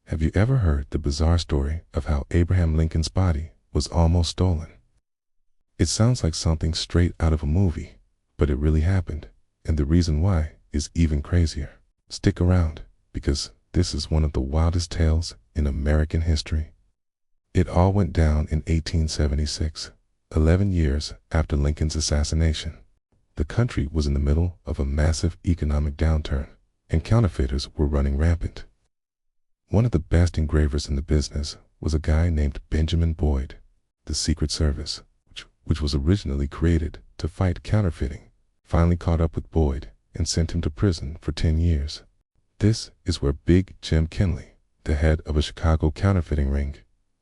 Have you ever heard the bizarre story of how Abraham Lincoln's body was almost stolen? It sounds like something straight out of a movie, but it really happened, and the reason why is even crazier. Stick around, because this is one of the wildest tales in American history. It all went down in 1876, 11 years after Lincoln's assassination. The country was in the middle of a massive economic downturn, and counterfeiters were running rampant. One of the best engravers in the business was a guy named Benjamin Boyd. The Secret Service, which was originally created to fight counterfeiting, finally caught up with Boyd and sent him to prison for 10 years. This is where Big Jim Kinley, the head of a Chicago counterfeiting ring,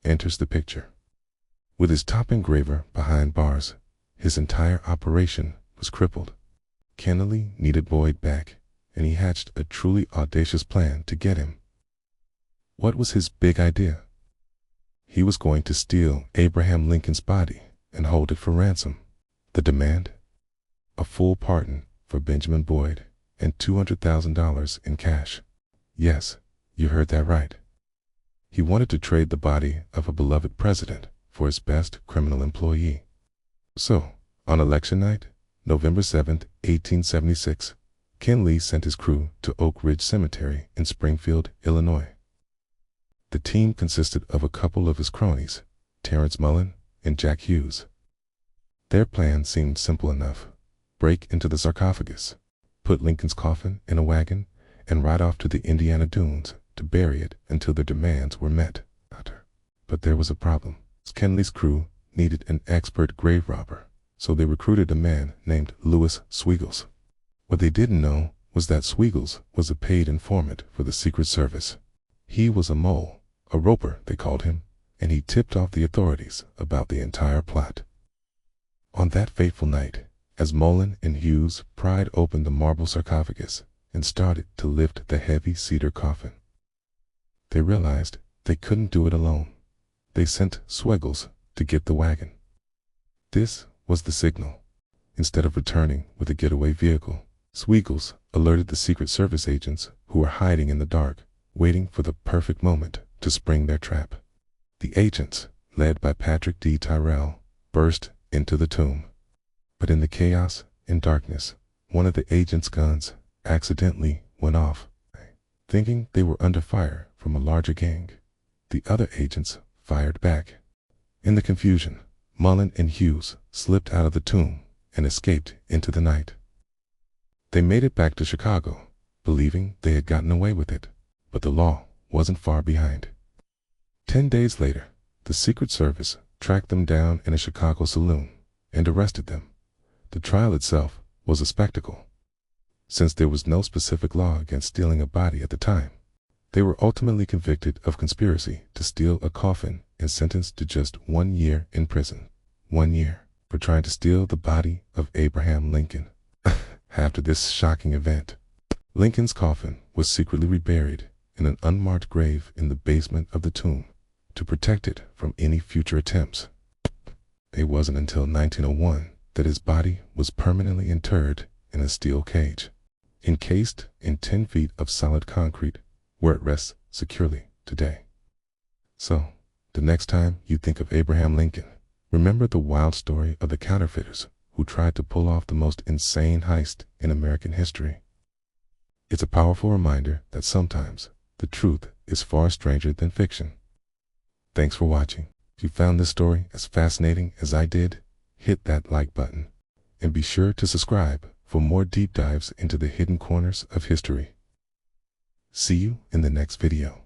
enters the picture. With his top engraver behind bars, his entire operation was crippled. Kinley needed Boyd back, and he hatched a truly audacious plan to get him. What was his big idea? He was going to steal Abraham Lincoln's body and hold it for ransom. The demand? A full pardon for Benjamin Boyd and $200,000 in cash. Yes, you heard that right. He wanted to trade the body of a beloved president for his best criminal employee. So, on election night, November 7, 1876, Kinley sent his crew to Oak Ridge Cemetery in Springfield, Illinois. The team consisted of a couple of his cronies, Terrence Mullen and Jack Hughes. Their plan seemed simple enough. Break into the sarcophagus, put Lincoln's coffin in a wagon, and ride off to the Indiana Dunes to bury it until their demands were met. But there was a problem. Kinley's crew needed an expert grave robber, so they recruited a man named Louis Sweigels. What they didn't know was that Sweigels was a paid informant for the Secret Service. He was a mole, a roper they called him, and he tipped off the authorities about the entire plot. On that fateful night, as Mullen and Hughes pried open the marble sarcophagus and started to lift the heavy cedar coffin, they realized they couldn't do it alone. They sent Sweigels to get the wagon. This was the signal. Instead of returning with a getaway vehicle, Sweigels alerted the Secret Service agents who were hiding in the dark, waiting for the perfect moment to spring their trap. The agents, led by Patrick D. Tyrrell, burst into the tomb. But in the chaos and darkness, one of the agents' guns accidentally went off. Thinking they were under fire from a larger gang, the other agents fired back. In the confusion, Mullen and Hughes slipped out of the tomb and escaped into the night. They made it back to Chicago, believing they had gotten away with it, but the law wasn't far behind. 10 days later, the Secret Service tracked them down in a Chicago saloon and arrested them. The trial itself was a spectacle. Since there was no specific law against stealing a body at the time, they were ultimately convicted of conspiracy to steal a coffin and sentenced to just 1 year in prison. 1 year for trying to steal the body of Abraham Lincoln. After this shocking event, Lincoln's coffin was secretly reburied in an unmarked grave in the basement of the tomb to protect it from any future attempts. It wasn't until 1901 that his body was permanently interred in a steel cage, encased in 10 feet of solid concrete, where it rests securely today. So, the next time you think of Abraham Lincoln, remember the wild story of the counterfeiters who tried to pull off the most insane heist in American history. It's a powerful reminder that sometimes the truth is far stranger than fiction. Thanks for watching. If you found this story as fascinating as I did, hit that like button, and be sure to subscribe for more deep dives into the hidden corners of history. See you in the next video.